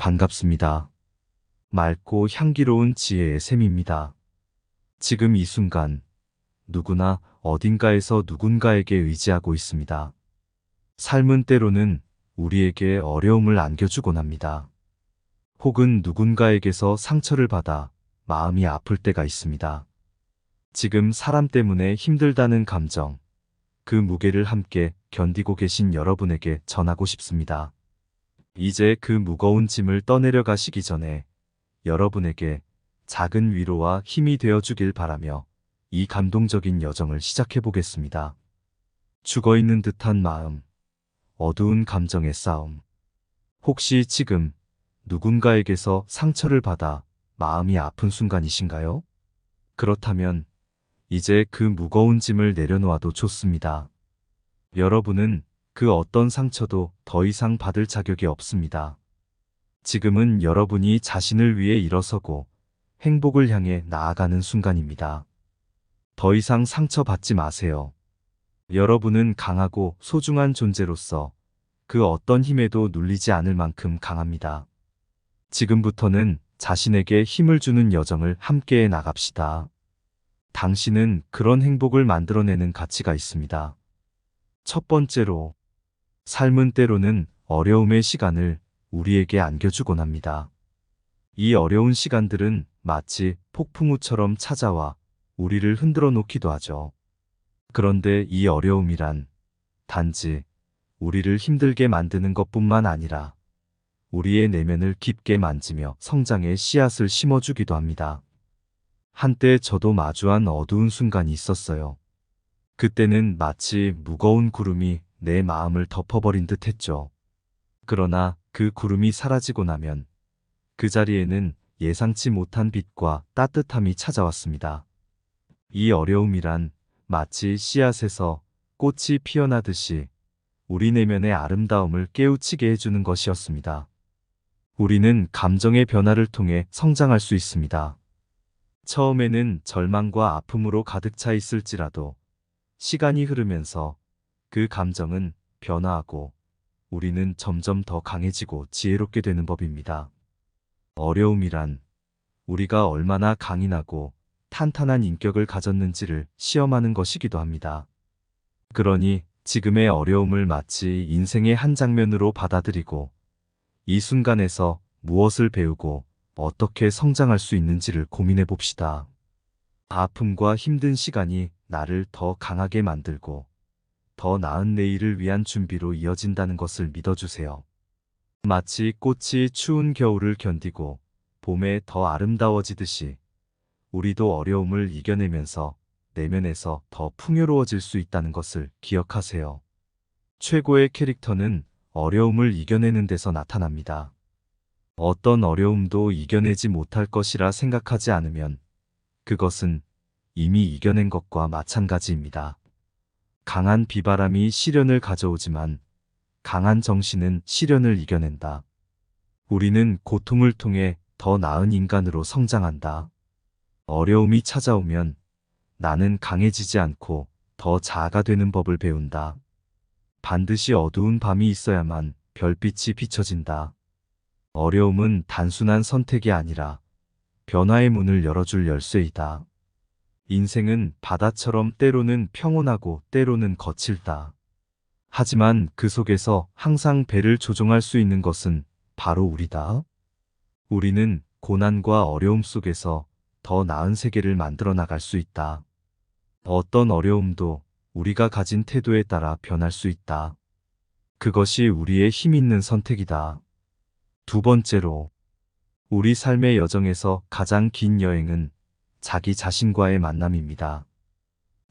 반갑습니다. 맑고 향기로운 지혜의 샘입니다. 지금 이 순간 누구나 어딘가에서 누군가에게 의지하고 있습니다. 삶은 때로는 우리에게 어려움을 안겨주곤 합니다. 혹은 누군가에게서 상처를 받아 마음이 아플 때가 있습니다. 지금 사람 때문에 힘들다는 감정, 그 무게를 함께 견디고 계신 여러분에게 전하고 싶습니다. 이제 그 무거운 짐을 떠내려 가시기 전에 여러분에게 작은 위로와 힘이 되어 주길 바라며 이 감동적인 여정을 시작해 보겠습니다. 죽어 있는 듯한 마음, 어두운 감정의 싸움. 혹시 지금 누군가에게서 상처를 받아 마음이 아픈 순간이신가요? 그렇다면 이제 그 무거운 짐을 내려놓아도 좋습니다. 여러분은 그 어떤 상처도 더 이상 받을 자격이 없습니다. 지금은 여러분이 자신을 위해 일어서고 행복을 향해 나아가는 순간입니다. 더 이상 상처받지 마세요. 여러분은 강하고 소중한 존재로서 그 어떤 힘에도 눌리지 않을 만큼 강합니다. 지금부터는 자신에게 힘을 주는 여정을 함께 나갑시다. 당신은 그런 행복을 만들어내는 가치가 있습니다. 첫 번째로, 삶은 때로는 어려움의 시간을 우리에게 안겨주곤 합니다. 이 어려운 시간들은 마치 폭풍우처럼 찾아와 우리를 흔들어 놓기도 하죠. 그런데 이 어려움이란 단지 우리를 힘들게 만드는 것뿐만 아니라 우리의 내면을 깊게 만지며 성장의 씨앗을 심어주기도 합니다. 한때 저도 마주한 어두운 순간이 있었어요. 그때는 마치 무거운 구름이 내 마음을 덮어버린 듯 했죠. 그러나 그 구름이 사라지고 나면 그 자리에는 예상치 못한 빛과 따뜻함이 찾아왔습니다. 이 어려움이란 마치 씨앗에서 꽃이 피어나듯이 우리 내면의 아름다움을 깨우치게 해주는 것이었습니다. 우리는 감정의 변화를 통해 성장할 수 있습니다. 처음에는 절망과 아픔으로 가득 차 있을지라도 시간이 흐르면서 그 감정은 변화하고 우리는 점점 더 강해지고 지혜롭게 되는 법입니다. 어려움이란 우리가 얼마나 강인하고 탄탄한 인격을 가졌는지를 시험하는 것이기도 합니다. 그러니 지금의 어려움을 마치 인생의 한 장면으로 받아들이고 이 순간에서 무엇을 배우고 어떻게 성장할 수 있는지를 고민해 봅시다. 아픔과 힘든 시간이 나를 더 강하게 만들고 더 나은 내일을 위한 준비로 이어진다는 것을 믿어주세요. 마치 꽃이 추운 겨울을 견디고 봄에 더 아름다워지듯이 우리도 어려움을 이겨내면서 내면에서 더 풍요로워질 수 있다는 것을 기억하세요. 최고의 캐릭터는 어려움을 이겨내는 데서 나타납니다. 어떤 어려움도 이겨내지 못할 것이라 생각하지 않으면 그것은 이미 이겨낸 것과 마찬가지입니다. 강한 비바람이 시련을 가져오지만 강한 정신은 시련을 이겨낸다. 우리는 고통을 통해 더 나은 인간으로 성장한다. 어려움이 찾아오면 나는 강해지지 않고 더 자아가 되는 법을 배운다. 반드시 어두운 밤이 있어야만 별빛이 비춰진다. 어려움은 단순한 선택이 아니라 변화의 문을 열어줄 열쇠이다. 인생은 바다처럼 때로는 평온하고 때로는 거칠다. 하지만 그 속에서 항상 배를 조종할 수 있는 것은 바로 우리다. 우리는 고난과 어려움 속에서 더 나은 세계를 만들어 나갈 수 있다. 어떤 어려움도 우리가 가진 태도에 따라 변할 수 있다. 그것이 우리의 힘 있는 선택이다. 두 번째로, 우리 삶의 여정에서 가장 긴 여행은 자기 자신과의 만남입니다.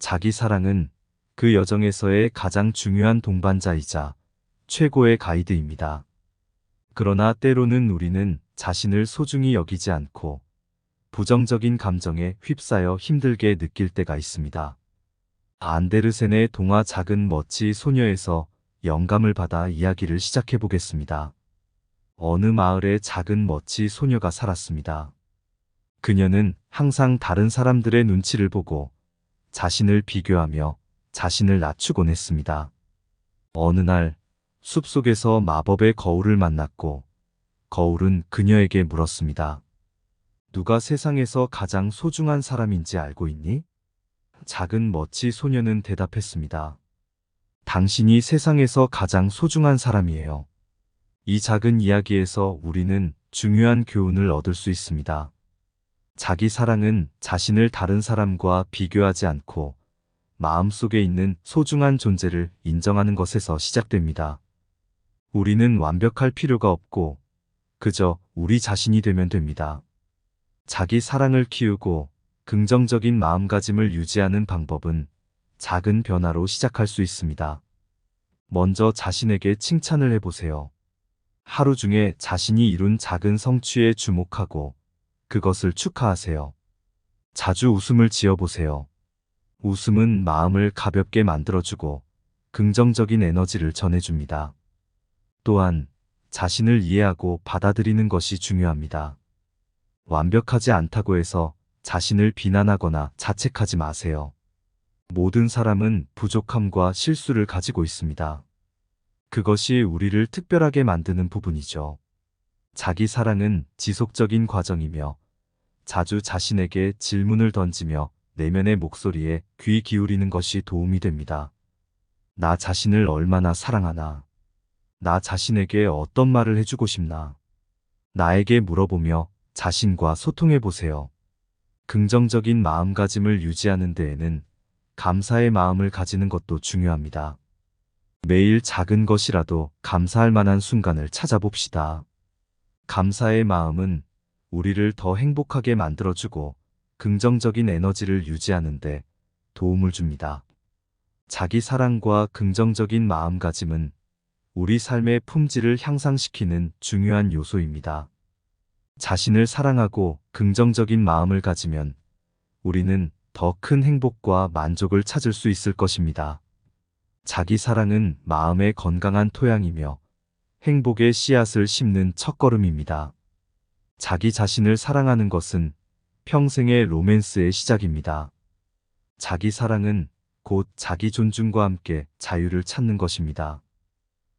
자기 사랑은 그 여정에서의 가장 중요한 동반자이자 최고의 가이드입니다. 그러나 때로는 우리는 자신을 소중히 여기지 않고 부정적인 감정에 휩싸여 힘들게 느낄 때가 있습니다. 안데르센의 동화 작은 멋지 소녀에서 영감을 받아 이야기를 시작해 보겠습니다. 어느 마을에 작은 멋지 소녀가 살았습니다. 그녀는 항상 다른 사람들의 눈치를 보고 자신을 비교하며 자신을 낮추곤 했습니다. 어느 날 숲속에서 마법의 거울을 만났고 거울은 그녀에게 물었습니다. 누가 세상에서 가장 소중한 사람인지 알고 있니? 작은 멋지 소녀는 대답했습니다. 당신이 세상에서 가장 소중한 사람이에요. 이 작은 이야기에서 우리는 중요한 교훈을 얻을 수 있습니다. 자기 사랑은 자신을 다른 사람과 비교하지 않고 마음속에 있는 소중한 존재를 인정하는 것에서 시작됩니다. 우리는 완벽할 필요가 없고 그저 우리 자신이 되면 됩니다. 자기 사랑을 키우고 긍정적인 마음가짐을 유지하는 방법은 작은 변화로 시작할 수 있습니다. 먼저 자신에게 칭찬을 해보세요. 하루 중에 자신이 이룬 작은 성취에 주목하고 그것을 축하하세요. 자주 웃음을 지어보세요. 웃음은 마음을 가볍게 만들어주고 긍정적인 에너지를 전해줍니다. 또한 자신을 이해하고 받아들이는 것이 중요합니다. 완벽하지 않다고 해서 자신을 비난하거나 자책하지 마세요. 모든 사람은 부족함과 실수를 가지고 있습니다. 그것이 우리를 특별하게 만드는 부분이죠. 자기 사랑은 지속적인 과정이며 자주 자신에게 질문을 던지며 내면의 목소리에 귀 기울이는 것이 도움이 됩니다. 나 자신을 얼마나 사랑하나? 나 자신에게 어떤 말을 해주고 싶나? 나에게 물어보며 자신과 소통해 보세요. 긍정적인 마음가짐을 유지하는 데에는 감사의 마음을 가지는 것도 중요합니다. 매일 작은 것이라도 감사할 만한 순간을 찾아봅시다. 감사의 마음은 우리를 더 행복하게 만들어주고 긍정적인 에너지를 유지하는 데 도움을 줍니다. 자기 사랑과 긍정적인 마음가짐은 우리 삶의 품질을 향상시키는 중요한 요소입니다. 자신을 사랑하고 긍정적인 마음을 가지면 우리는 더 큰 행복과 만족을 찾을 수 있을 것입니다. 자기 사랑은 마음의 건강한 토양이며 행복의 씨앗을 심는 첫걸음입니다. 자기 자신을 사랑하는 것은 평생의 로맨스의 시작입니다. 자기 사랑은 곧 자기 존중과 함께 자유를 찾는 것입니다.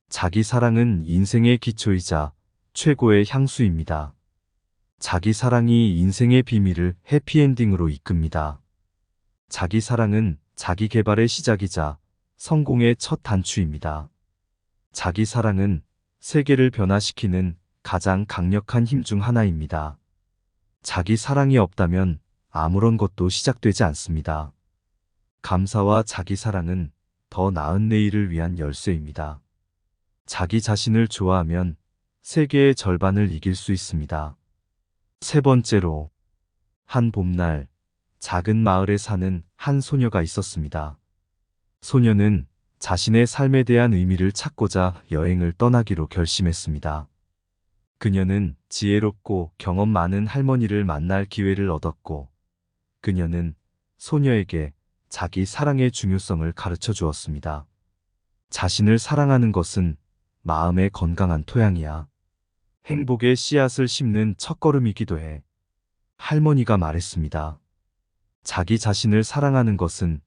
자기 사랑은 인생의 기초이자 최고의 향수입니다. 자기 사랑이 인생의 비밀을 해피엔딩으로 이끕니다. 자기 사랑은 자기 개발의 시작이자 성공의 첫 단추입니다. 자기 사랑은 세계를 변화시키는 가장 강력한 힘 중 하나입니다. 자기 사랑이 없다면 아무런 것도 시작되지 않습니다. 감사와 자기 사랑은 더 나은 내일을 위한 열쇠입니다. 자기 자신을 좋아하면 세계의 절반을 이길 수 있습니다. 세 번째로, 한 봄날 작은 마을에 사는 한 소녀가 있었습니다. 소녀는 자신의 삶에 대한 의미를 찾고자 여행을 떠나기로 결심했습니다. 그녀는 지혜롭고 경험 많은 할머니를 만날 기회를 얻었고, 그녀는 소녀에게 자기 사랑의 중요성을 가르쳐 주었습니다. 자신을 사랑하는 것은 마음의 건강한 토양이야. 행복의 씨앗을 심는 첫걸음이기도 해. 할머니가 말했습니다. 자기 자신을 사랑하는 것은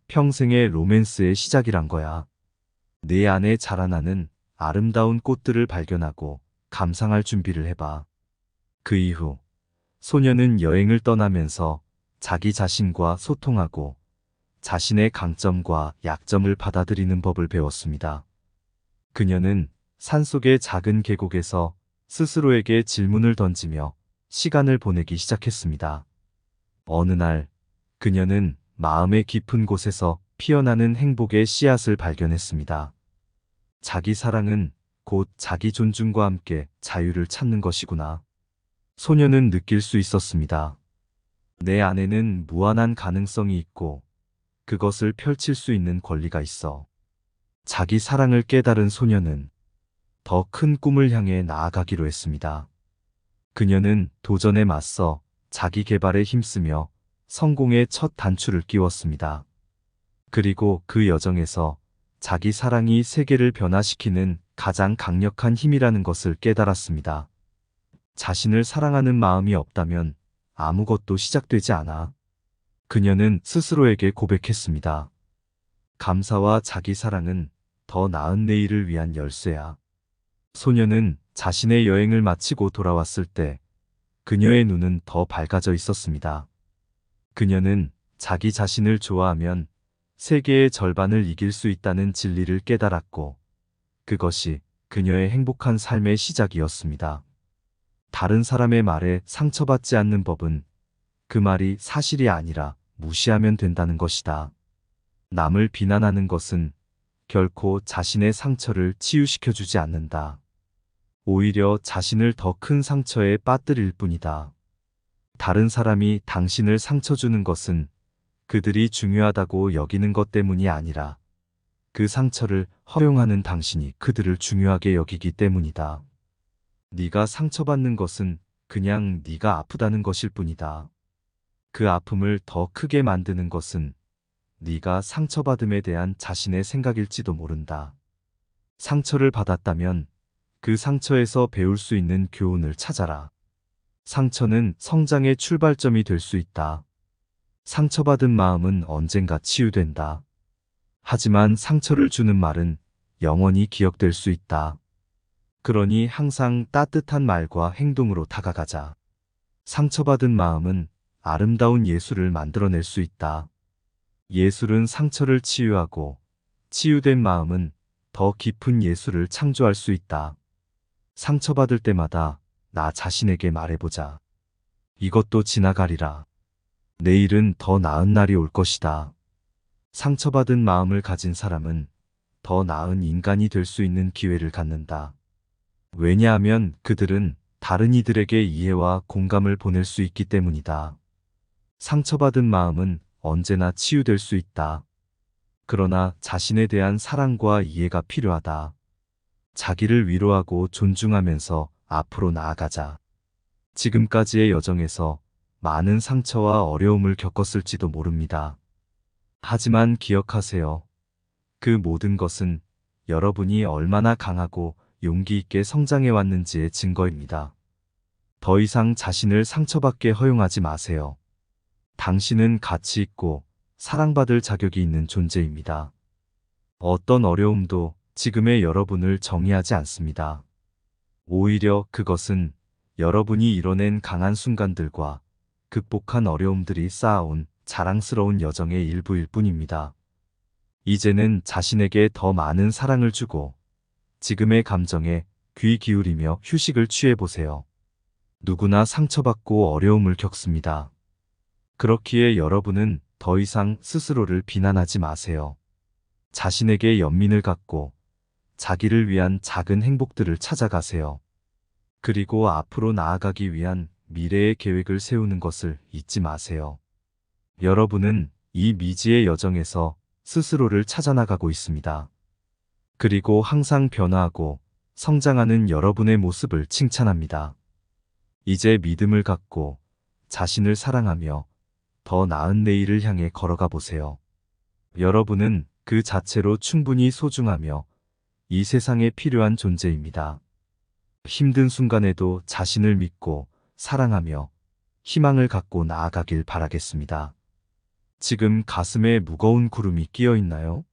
평생의 로맨스의 시작이란 거야. 내 안에 자라나는 아름다운 꽃들을 발견하고 감상할 준비를 해봐. 그 이후 소녀는 여행을 떠나면서 자기 자신과 소통하고 자신의 강점과 약점을 받아들이는 법을 배웠습니다. 그녀는 산속의 작은 계곡에서 스스로에게 질문을 던지며 시간을 보내기 시작했습니다. 어느 날 그녀는 마음의 깊은 곳에서 피어나는 행복의 씨앗을 발견했습니다. 자기 사랑은 곧 자기 존중과 함께 자유를 찾는 것이구나. 소녀는 느낄 수 있었습니다. 내 안에는 무한한 가능성이 있고 그것을 펼칠 수 있는 권리가 있어. 자기 사랑을 깨달은 소녀는 더 큰 꿈을 향해 나아가기로 했습니다. 그녀는 도전에 맞서 자기 개발에 힘쓰며 성공의 첫 단추를 끼웠습니다. 그리고 그 여정에서 자기 사랑이 세계를 변화시키는 가장 강력한 힘이라는 것을 깨달았습니다. 자신을 사랑하는 마음이 없다면 아무것도 시작되지 않아. 그녀는 스스로에게 고백했습니다. 감사와 자기 사랑은 더 나은 내일을 위한 열쇠야. 소녀는 자신의 여행을 마치고 돌아왔을 때 그녀의 눈은 더 밝아져 있었습니다. 그녀는 자기 자신을 좋아하면 세계의 절반을 이길 수 있다는 진리를 깨달았고, 그것이 그녀의 행복한 삶의 시작이었습니다. 다른 사람의 말에 상처받지 않는 법은 그 말이 사실이 아니라 무시하면 된다는 것이다. 남을 비난하는 것은 결코 자신의 상처를 치유시켜주지 않는다. 오히려 자신을 더 큰 상처에 빠뜨릴 뿐이다. 다른 사람이 당신을 상처 주는 것은 그들이 중요하다고 여기는 것 때문이 아니라 그 상처를 허용하는 당신이 그들을 중요하게 여기기 때문이다. 네가 상처받는 것은 그냥 네가 아프다는 것일 뿐이다. 그 아픔을 더 크게 만드는 것은 네가 상처받음에 대한 자신의 생각일지도 모른다. 상처를 받았다면 그 상처에서 배울 수 있는 교훈을 찾아라. 상처는 성장의 출발점이 될 수 있다. 상처받은 마음은 언젠가 치유된다. 하지만 상처를 주는 말은 영원히 기억될 수 있다. 그러니 항상 따뜻한 말과 행동으로 다가가자. 상처받은 마음은 아름다운 예술을 만들어낼 수 있다. 예술은 상처를 치유하고 치유된 마음은 더 깊은 예술을 창조할 수 있다. 상처받을 때마다 나 자신에게 말해보자. 이것도 지나가리라. 내일은 더 나은 날이 올 것이다. 상처받은 마음을 가진 사람은 더 나은 인간이 될 수 있는 기회를 갖는다. 왜냐하면 그들은 다른 이들에게 이해와 공감을 보낼 수 있기 때문이다. 상처받은 마음은 언제나 치유될 수 있다. 그러나 자신에 대한 사랑과 이해가 필요하다. 자기를 위로하고 존중하면서 앞으로 나아가자. 지금까지의 여정에서 많은 상처와 어려움을 겪었을지도 모릅니다. 하지만 기억하세요. 그 모든 것은 여러분이 얼마나 강하고 용기 있게 성장해 왔는지의 증거입니다. 더 이상 자신을 상처받게 허용하지 마세요. 당신은 가치 있고 사랑받을 자격이 있는 존재입니다. 어떤 어려움도 지금의 여러분을 정의하지 않습니다. 오히려 그것은 여러분이 이뤄낸 강한 순간들과 극복한 어려움들이 쌓아온 자랑스러운 여정의 일부일 뿐입니다. 이제는 자신에게 더 많은 사랑을 주고 지금의 감정에 귀 기울이며 휴식을 취해보세요. 누구나 상처받고 어려움을 겪습니다. 그렇기에 여러분은 더 이상 스스로를 비난하지 마세요. 자신에게 연민을 갖고 자기를 위한 작은 행복들을 찾아가세요. 그리고 앞으로 나아가기 위한 미래의 계획을 세우는 것을 잊지 마세요. 여러분은 이 미지의 여정에서 스스로를 찾아나가고 있습니다. 그리고 항상 변화하고 성장하는 여러분의 모습을 칭찬합니다. 이제 믿음을 갖고 자신을 사랑하며 더 나은 내일을 향해 걸어가 보세요. 여러분은 그 자체로 충분히 소중하며 이 세상에 필요한 존재입니다. 힘든 순간에도 자신을 믿고 사랑하며 희망을 갖고 나아가길 바라겠습니다. 지금 가슴에 무거운 구름이 끼어 있나요?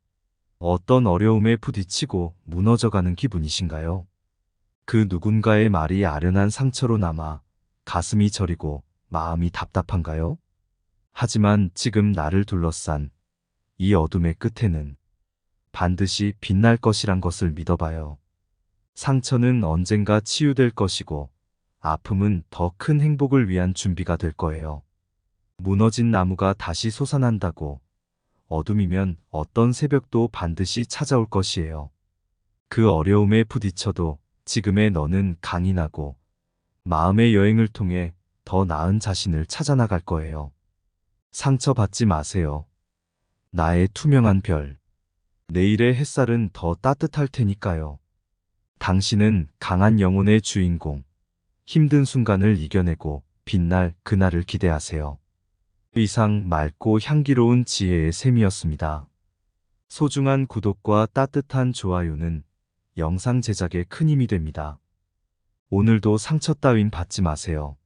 어떤 어려움에 부딪히고 무너져가는 기분이신가요? 그 누군가의 말이 아련한 상처로 남아 가슴이 저리고 마음이 답답한가요? 하지만 지금 나를 둘러싼 이 어둠의 끝에는 반드시 빛날 것이란 것을 믿어봐요. 상처는 언젠가 치유될 것이고 아픔은 더 큰 행복을 위한 준비가 될 거예요. 무너진 나무가 다시 솟아난다고 어둠이면 어떤 새벽도 반드시 찾아올 것이에요. 그 어려움에 부딪혀도 지금의 너는 강인하고 마음의 여행을 통해 더 나은 자신을 찾아나갈 거예요. 상처받지 마세요. 나의 투명한 별. 내일의 햇살은 더 따뜻할 테니까요. 당신은 강한 영혼의 주인공. 힘든 순간을 이겨내고 빛날 그날을 기대하세요. 이상 맑고 향기로운 지혜의 샘이었습니다. 소중한 구독과 따뜻한 좋아요는 영상 제작에 큰 힘이 됩니다. 오늘도 상처 따윈 받지 마세요.